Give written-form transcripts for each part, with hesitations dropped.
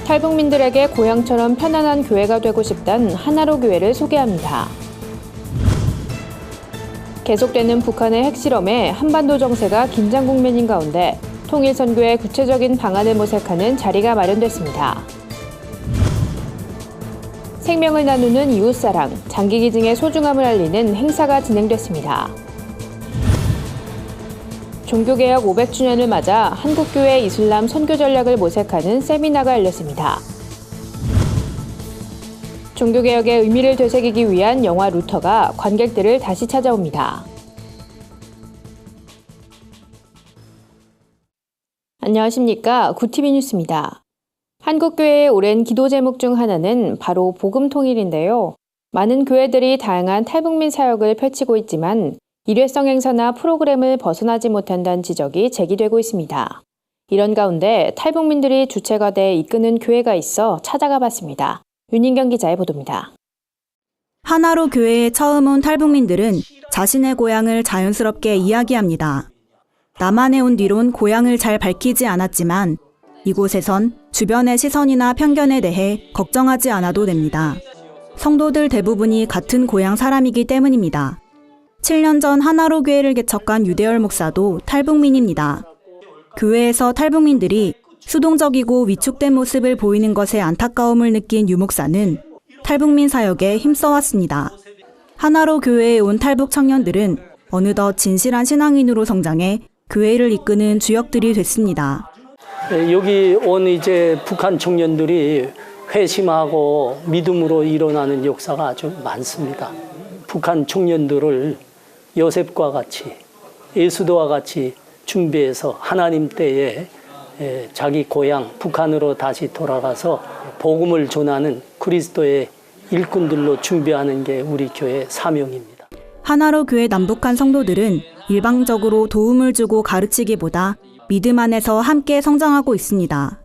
탈북민들에게 고향처럼 편안한 교회가 되고 싶다는 하나로 교회를 소개합니다. 계속되는 북한의 핵실험에 한반도 정세가 긴장 국면인 가운데 통일선교의 구체적인 방안을 모색하는 자리가 마련됐습니다. 생명을 나누는 이웃사랑, 장기기증의 소중함을 알리는 행사가 진행됐습니다. 종교개혁 500주년을 맞아 한국교회 이슬람 선교 전략을 모색하는 세미나가 열렸습니다. 종교개혁의 의미를 되새기기 위한 영화 루터가 관객들을 다시 찾아옵니다. 안녕하십니까. 구티비 뉴스입니다. 한국교회의 오랜 기도 제목 중 하나는 바로 복음통일인데요. 많은 교회들이 다양한 탈북민 사역을 펼치고 있지만 일회성 행사나 프로그램을 벗어나지 못한다는 지적이 제기되고 있습니다. 이런 가운데 탈북민들이 주체가 돼 이끄는 교회가 있어 찾아가 봤습니다. 윤인경 기자의 보도입니다. 하나로 교회에 처음 온 탈북민들은 자신의 고향을 자연스럽게 이야기합니다. 남한에 온 뒤론 고향을 잘 밝히지 않았지만 이곳에선 주변의 시선이나 편견에 대해 걱정하지 않아도 됩니다. 성도들 대부분이 같은 고향 사람이기 때문입니다. 7년 전 하나로 교회를 개척한 유대열 목사도 탈북민입니다. 교회에서 탈북민들이 수동적이고 위축된 모습을 보이는 것에 안타까움을 느낀 유 목사는 탈북민 사역에 힘써왔습니다. 하나로 교회에 온 탈북 청년들은 어느덧 진실한 신앙인으로 성장해 교회를 이끄는 주역들이 됐습니다. 여기 온 이제 북한 청년들이 회심하고 믿음으로 일어나는 역사가 아주 많습니다. 북한 청년들을 요셉과 같이 예수도와 같이 준비해서 하나님 때에 자기 고향 북한으로 다시 돌아가서 복음을 전하는 그리스도의 일꾼들로 준비하는 게 우리 교회 사명입니다. 하나로 교회 남북한 성도들은 일방적으로 도움을 주고 가르치기보다 믿음 안에서 함께 성장하고 있습니다.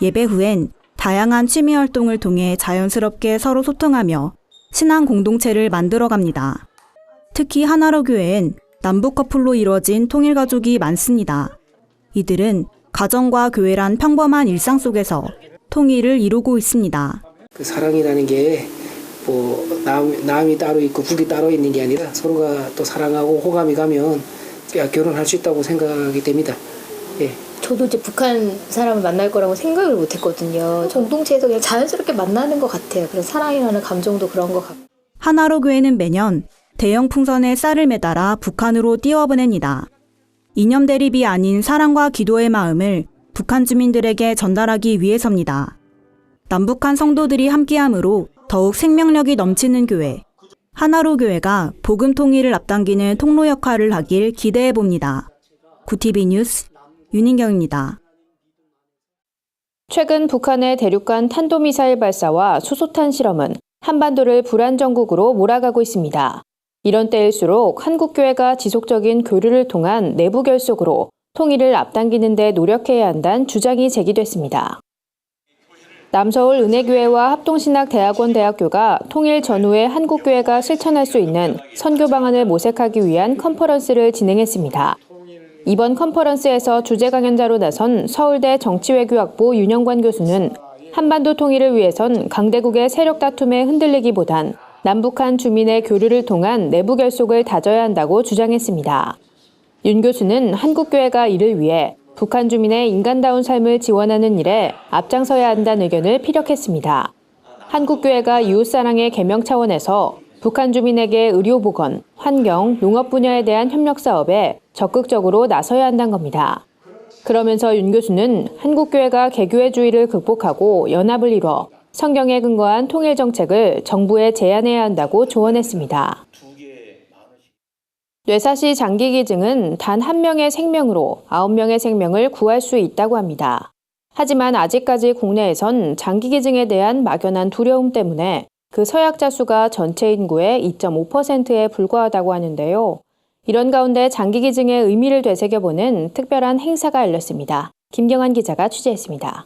예배 후엔 다양한 취미 활동을 통해 자연스럽게 서로 소통하며 신앙 공동체를 만들어갑니다. 특히 하나로 교회엔 남북 커플로 이루어진 통일가족이 많습니다. 이들은 가정과 교회란 평범한 일상 속에서 통일을 이루고 있습니다. 그 사랑이라는 게 뭐 남이 따로 있고 북이 따로 있는 게 아니라 서로가 또 사랑하고 호감이 가면 결혼할 수 있다고 생각이 됩니다. 예. 저도 이제 북한 사람을 만날 거라고 생각을 못 했거든요. 공동체에서 그냥 자연스럽게 만나는 것 같아요. 그런 사랑이라는 감정도 그런 것 같고. 하나로 교회는 매년 대형 풍선에 쌀을 매달아 북한으로 띄워보냅니다. 이념 대립이 아닌 사랑과 기도의 마음을 북한 주민들에게 전달하기 위해서입니다. 남북한 성도들이 함께함으로 더욱 생명력이 넘치는 교회, 하나로 교회가 복음 통일을 앞당기는 통로 역할을 하길 기대해 봅니다. 구티비 뉴스 윤인경입니다. 최근 북한의 대륙간 탄도미사일 발사와 수소탄 실험은 한반도를 불안 정국으로 몰아가고 있습니다. 이런 때일수록 한국교회가 지속적인 교류를 통한 내부 결속으로 통일을 앞당기는 데 노력해야 한다는 주장이 제기됐습니다. 남서울 은혜교회와 합동신학대학원 대학교가 통일 전후에 한국교회가 실천할 수 있는 선교 방안을 모색하기 위한 컨퍼런스를 진행했습니다. 이번 컨퍼런스에서 주재 강연자로 나선 서울대 정치외교학부 윤영관 교수는 한반도 통일을 위해선 강대국의 세력 다툼에 흔들리기보단 남북한 주민의 교류를 통한 내부 결속을 다져야 한다고 주장했습니다. 윤 교수는 한국교회가 이를 위해 북한 주민의 인간다운 삶을 지원하는 일에 앞장서야 한다는 의견을 피력했습니다. 한국교회가 이웃사랑의 계명 차원에서 북한 주민에게 의료보건, 환경, 농업 분야에 대한 협력 사업에 적극적으로 나서야 한다는 겁니다. 그러면서 윤 교수는 한국교회가 개교회주의를 극복하고 연합을 이뤄 성경에 근거한 통일 정책을 정부에 제안해야 한다고 조언했습니다. 뇌사시 장기기증은 단 한 명의 생명으로 9명의 생명을 구할 수 있다고 합니다. 하지만 아직까지 국내에선 장기기증에 대한 막연한 두려움 때문에 그 서약자 수가 전체 인구의 2.5%에 불과하다고 하는데요. 이런 가운데 장기기증의 의미를 되새겨보는 특별한 행사가 열렸습니다. 김경환 기자가 취재했습니다.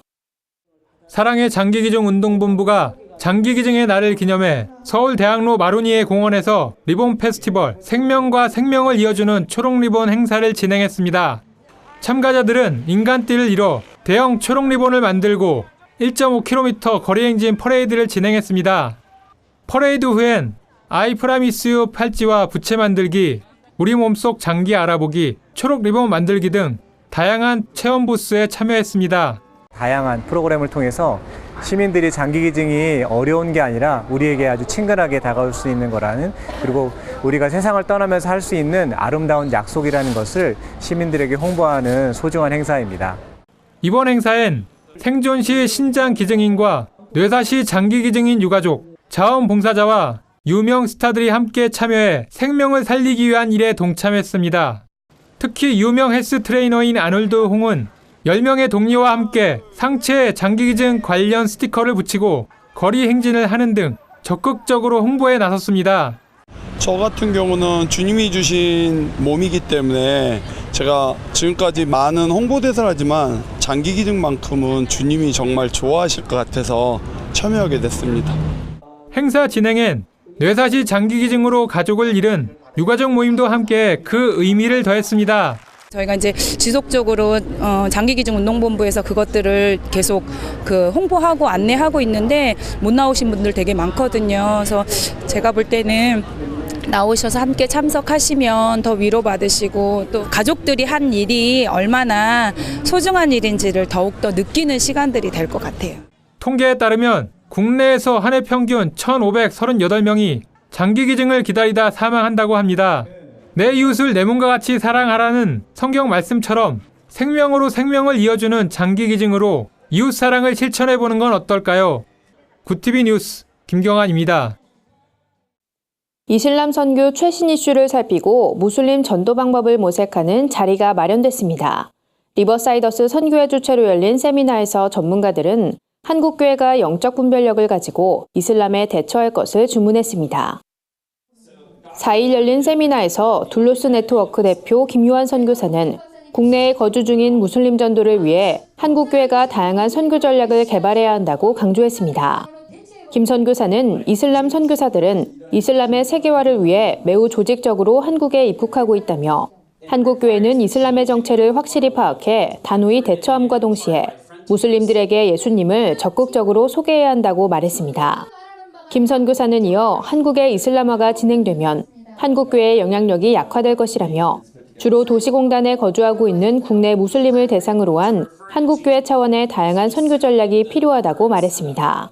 사랑의 장기기증 운동본부가 장기기증의 날을 기념해 서울대학로 마로니에 공원에서 리본 페스티벌 생명과 생명을 이어주는 초록리본 행사를 진행했습니다. 참가자들은 인간띠를 이뤄 대형 초록리본을 만들고 1.5km 거리행진 퍼레이드를 진행했습니다. 퍼레이드 후엔 I promise you 팔찌와 부채 만들기, 우리 몸속 장기 알아보기, 초록 리본 만들기 등 다양한 체험 부스에 참여했습니다. 다양한 프로그램을 통해서 시민들이 장기 기증이 어려운 게 아니라 우리에게 아주 친근하게 다가올 수 있는 거라는, 그리고 우리가 세상을 떠나면서 할 수 있는 아름다운 약속이라는 것을 시민들에게 홍보하는 소중한 행사입니다. 이번 행사엔 생존시 신장 기증인과 뇌사시 장기 기증인 유가족, 자원봉사자와 유명 스타들이 함께 참여해 생명을 살리기 위한 일에 동참했습니다. 특히 유명 헬스 트레이너인 아놀드 홍은 10명의 동료와 함께 상체에 장기기증 관련 스티커를 붙이고 거리 행진을 하는 등 적극적으로 홍보에 나섰습니다. 저 같은 경우는 주님이 주신 몸이기 때문에 제가 지금까지 많은 홍보대사를 하지만 장기기증만큼은 주님이 정말 좋아하실 것 같아서 참여하게 됐습니다. 행사 진행엔 뇌사시 장기기증으로 가족을 잃은 유가족 모임도 함께 그 의미를 더했습니다. 저희가 이제 지속적으로 장기기증 운동본부에서 그것들을 계속 홍보하고 안내하고 있는데 못 나오신 분들 되게 많거든요. 그래서 제가 볼 때는 나오셔서 함께 참석하시면 더 위로받으시고 또 가족들이 한 일이 얼마나 소중한 일인지를 더욱더 느끼는 시간들이 될 것 같아요. 통계에 따르면 국내에서 한 해 평균 1,538명이 장기기증을 기다리다 사망한다고 합니다. 내 이웃을 내 몸과 같이 사랑하라는 성경 말씀처럼 생명으로 생명을 이어주는 장기기증으로 이웃 사랑을 실천해보는 건 어떨까요? 굿TV 뉴스 김경환입니다. 이슬람 선교 최신 이슈를 살피고 무슬림 전도 방법을 모색하는 자리가 마련됐습니다. 리버사이더스 선교회 주최로 열린 세미나에서 전문가들은 한국교회가 영적 분별력을 가지고 이슬람에 대처할 것을 주문했습니다. 4일 열린 세미나에서 둘로스 네트워크 대표 김요한 선교사는 국내에 거주 중인 무슬림 전도를 위해 한국교회가 다양한 선교 전략을 개발해야 한다고 강조했습니다. 김 선교사는 이슬람 선교사들은 이슬람의 세계화를 위해 매우 조직적으로 한국에 입국하고 있다며 한국교회는 이슬람의 정체를 확실히 파악해 단호히 대처함과 동시에 무슬림들에게 예수님을 적극적으로 소개해야 한다고 말했습니다. 김 선교사는 이어 한국의 이슬람화가 진행되면 한국교회의 영향력이 약화될 것이라며 주로 도시공단에 거주하고 있는 국내 무슬림을 대상으로 한 한국교회 차원의 다양한 선교 전략이 필요하다고 말했습니다.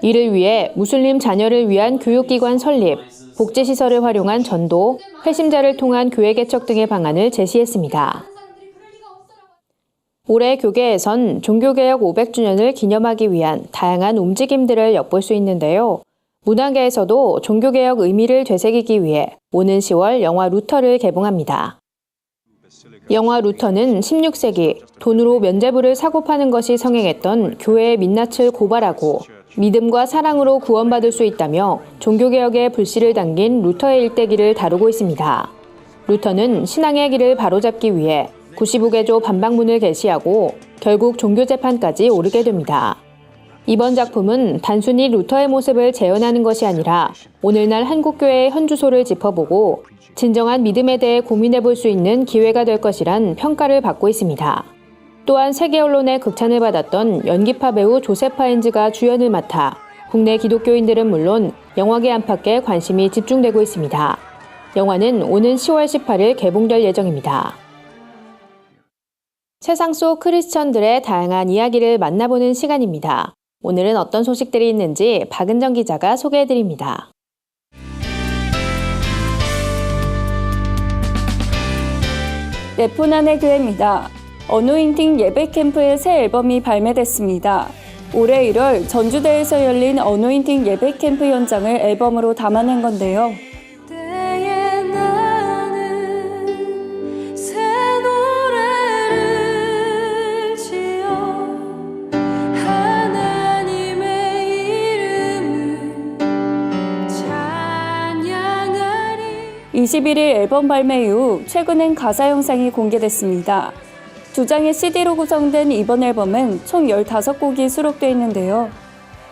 이를 위해 무슬림 자녀를 위한 교육기관 설립, 복지시설을 활용한 전도, 회심자를 통한 교회 개척 등의 방안을 제시했습니다. 올해 교계에선 종교개혁 500주년을 기념하기 위한 다양한 움직임들을 엿볼 수 있는데요. 문화계에서도 종교개혁 의미를 되새기기 위해 오는 10월 영화 루터를 개봉합니다. 영화 루터는 16세기 돈으로 면죄부를 사고 파는 것이 성행했던 교회의 민낯을 고발하고 믿음과 사랑으로 구원받을 수 있다며 종교개혁의 불씨를 당긴 루터의 일대기를 다루고 있습니다. 루터는 신앙의 길을 바로잡기 위해 95개조 반박문을 게시하고 결국 종교재판까지 오르게 됩니다. 이번 작품은 단순히 루터의 모습을 재현하는 것이 아니라 오늘날 한국교회의 현주소를 짚어보고 진정한 믿음에 대해 고민해볼 수 있는 기회가 될 것이란 평가를 받고 있습니다. 또한 세계 언론의 극찬을 받았던 연기파 배우 조셉 파인즈가 주연을 맡아 국내 기독교인들은 물론 영화계 안팎에 관심이 집중되고 있습니다. 영화는 오는 10월 18일 개봉될 예정입니다. 세상 속 크리스천들의 다양한 이야기를 만나보는 시간입니다. 오늘은 어떤 소식들이 있는지 박은정 기자가 소개해드립니다. 네포난의 교회입니다. 어노인팅 예배 캠프의 새 앨범이 발매됐습니다. 올해 1월 전주대에서 열린 어노인팅 예배 캠프 현장을 앨범으로 담아낸 건데요. (21일) 앨범 발매 이후 최근엔 가사 영상이 공개됐습니다. 2장의 CD로 구성된 이번 앨범은 총 15곡이 수록되어 있는데요.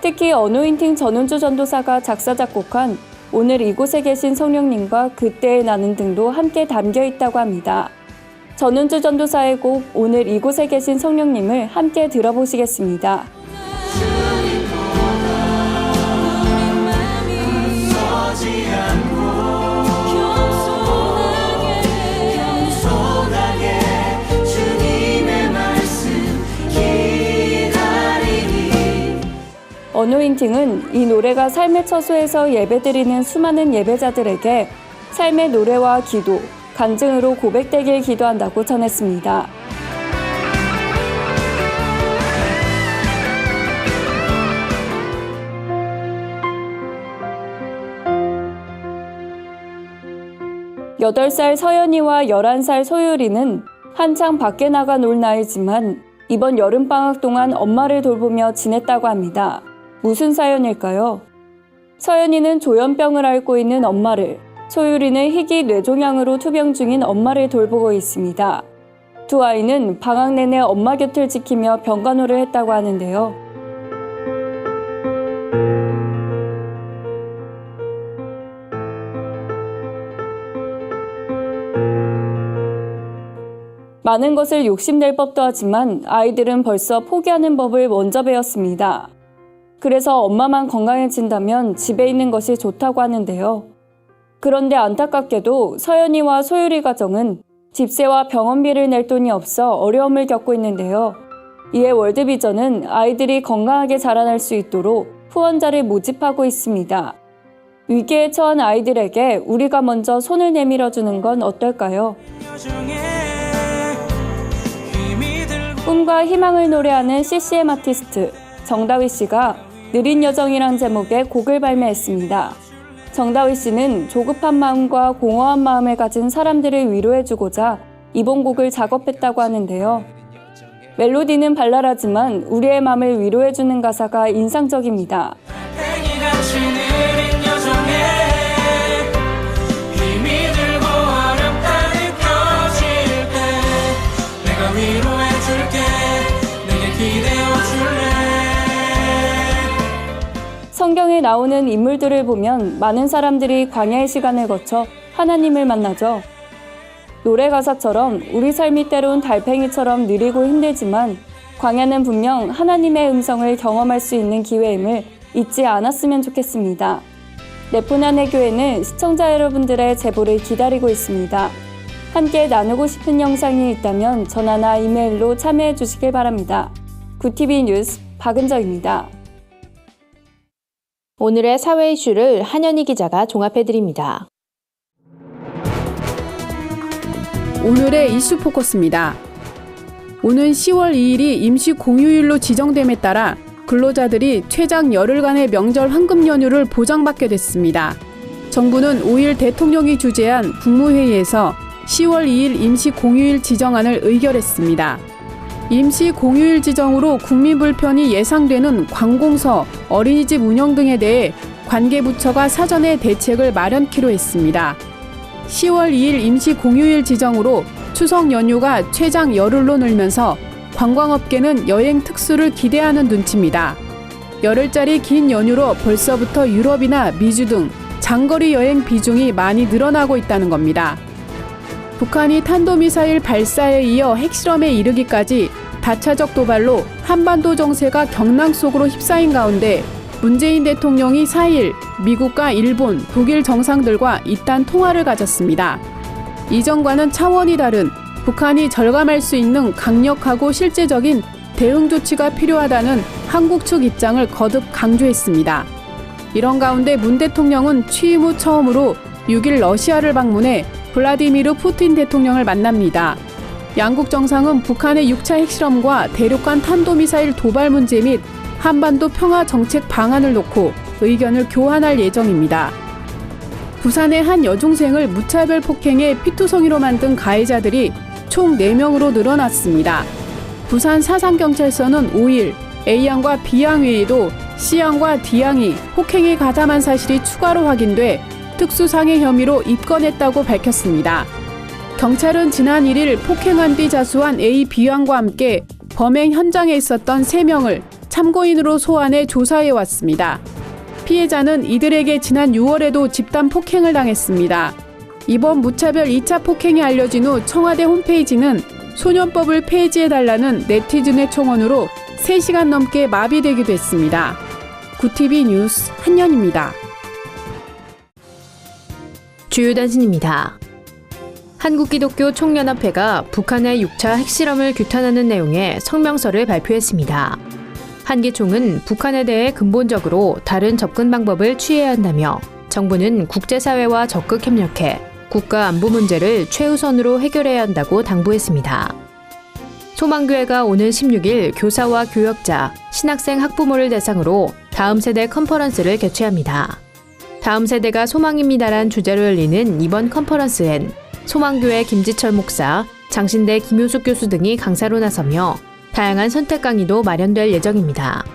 특히 어노인팅 전운주 전도사가 작사 작곡한 오늘 이곳에 계신 성령님과 그때의 나는 등도 함께 담겨 있다고 합니다. 전운주 전도사의 곡 오늘 이곳에 계신 성령님을 함께 들어보시겠습니다. 어노인팅은 이 노래가 삶의 처소에서 예배드리는 수많은 예배자들에게 삶의 노래와 기도, 간증으로 고백되길 기도한다고 전했습니다. 여덟 살 서연이와 11살 소율이는 한창 밖에 나가 놀 나이지만 이번 여름방학 동안 엄마를 돌보며 지냈다고 합니다. 무슨 사연일까요? 서연이는 조현병을 앓고 있는 엄마를, 소율이는 희귀 뇌종양으로 투병 중인 엄마를 돌보고 있습니다. 두 아이는 방학 내내 엄마 곁을 지키며 병간호를 했다고 하는데요. 많은 것을 욕심낼 법도 하지만 아이들은 벌써 포기하는 법을 먼저 배웠습니다. 그래서 엄마만 건강해진다면 집에 있는 것이 좋다고 하는데요. 그런데 안타깝게도 서연이와 소율이 가정은 집세와 병원비를 낼 돈이 없어 어려움을 겪고 있는데요. 이에 월드비전은 아이들이 건강하게 자라날 수 있도록 후원자를 모집하고 있습니다. 위기에 처한 아이들에게 우리가 먼저 손을 내밀어주는 건 어떨까요? 꿈과 희망을 노래하는 CCM 아티스트 정다위 씨가 느린 여정이란 제목의 곡을 발매했습니다. 정다위 씨는 조급한 마음과 공허한 마음을 가진 사람들을 위로해주고자 이번 곡을 작업했다고 하는데요. 멜로디는 발랄하지만 우리의 마음을 위로해주는 가사가 인상적입니다. 성경에 나오는 인물들을 보면 많은 사람들이 광야의 시간을 거쳐 하나님을 만나죠. 노래 가사처럼 우리 삶이 때론 달팽이처럼 느리고 힘들지만 광야는 분명 하나님의 음성을 경험할 수 있는 기회임을 잊지 않았으면 좋겠습니다. 네포난의 교회는 시청자 여러분들의 제보를 기다리고 있습니다. 함께 나누고 싶은 영상이 있다면 전화나 이메일로 참여해 주시길 바랍니다. 구TV 뉴스 박은정입니다. 오늘의 사회 이슈를 한현희 기자가 종합해드립니다. 오늘의 이슈 포커스입니다. 오는 10월 2일이 임시 공휴일로 지정됨에 따라 근로자들이 최장 열흘간의 명절 황금 연휴를 보장받게 됐습니다. 정부는 5일 대통령이 주재한 국무회의에서 10월 2일 임시 공휴일 지정안을 의결했습니다. 임시 공휴일 지정으로 국민 불편이 예상되는 관공서, 어린이집 운영 등에 대해 관계부처가 사전에 대책을 마련키로 했습니다. 10월 2일 임시 공휴일 지정으로 추석 연휴가 최장 열흘로 늘면서 관광업계는 여행 특수를 기대하는 눈치입니다. 열흘짜리 긴 연휴로 벌써부터 유럽이나 미주 등 장거리 여행 비중이 많이 늘어나고 있다는 겁니다. 북한이 탄도미사일 발사에 이어 핵실험에 이르기까지 다차적 도발로 한반도 정세가 경랑 속으로 휩싸인 가운데 문재인 대통령이 4일 미국과 일본, 독일 정상들과 이딴 통화를 가졌습니다. 이전과는 차원이 다른 북한이 절감할 수 있는 강력하고 실제적인 대응 조치가 필요하다는 한국 측 입장을 거듭 강조했습니다. 이런 가운데 문 대통령은 취임 후 처음으로 6일 러시아를 방문해 블라디미르 푸틴 대통령을 만납니다. 양국 정상은 북한의 6차 핵실험과 대륙간 탄도미사일 도발 문제 및 한반도 평화 정책 방안을 놓고 의견을 교환할 예정입니다. 부산의 한 여중생을 무차별 폭행해 피투성이로 만든 가해자들이 총 4명으로 늘어났습니다. 부산 사상경찰서는 5일 A양과 B양 외에도 C양과 D양이 폭행에 가담한 사실이 추가로 확인돼 특수상해 혐의로 입건했다고 밝혔습니다. 경찰은 지난 1일 폭행한 뒤 자수한 A, B양과 함께 범행 현장에 있었던 3명을 참고인으로 소환해 조사해 왔습니다. 피해자는 이들에게 지난 6월에도 집단 폭행을 당했습니다. 이번 무차별 2차 폭행이 알려진 후 청와대 홈페이지는 소년법을 폐지해달라는 네티즌의 청원으로 3시간 넘게 마비되기도 했습니다. 구TV 뉴스 한연입니다. 주요 단신입니다. 한국기독교 총연합회가 북한의 6차 핵실험을 규탄하는 내용의 성명서를 발표했습니다. 한기총은 북한에 대해 근본적으로 다른 접근 방법을 취해야 한다며 정부는 국제사회와 적극 협력해 국가 안보 문제를 최우선으로 해결해야 한다고 당부했습니다. 소망교회가 오는 16일 교사와 교역자, 신학생 학부모를 대상으로 다음 세대 컨퍼런스를 개최합니다. 다음 세대가 소망입니다란 주제로 열리는 이번 컨퍼런스엔 소망교회 김지철 목사, 장신대 김효숙 교수 등이 강사로 나서며 다양한 선택 강의도 마련될 예정입니다.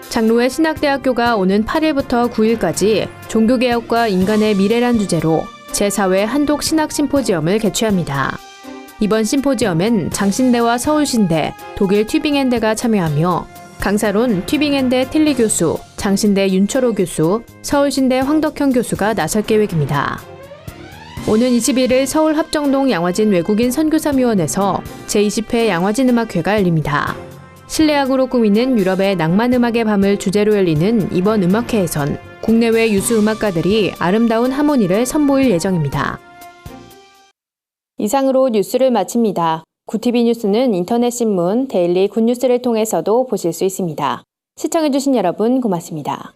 장로회 신학대학교가 오는 8일부터 9일까지 종교개혁과 인간의 미래란 주제로 제4회 한독 신학 심포지엄을 개최합니다. 이번 심포지엄엔 장신대와 서울신대, 독일 튜빙엔대가 참여하며 강사론 튜빙엔대 틸리 교수, 장신대 윤철호 교수, 서울신대 황덕형 교수가 나설 계획입니다. 오는 21일 서울 합정동 양화진 외국인 선교사묘원에서 제20회 양화진 음악회가 열립니다. 실내악으로 꾸미는 유럽의 낭만음악의 밤을 주제로 열리는 이번 음악회에선 국내외 유수 음악가들이 아름다운 하모니를 선보일 예정입니다. 이상으로 뉴스를 마칩니다. 구티비 뉴스는 인터넷 신문 데일리 굿뉴스를 통해서도 보실 수 있습니다. 시청해주신 여러분 고맙습니다.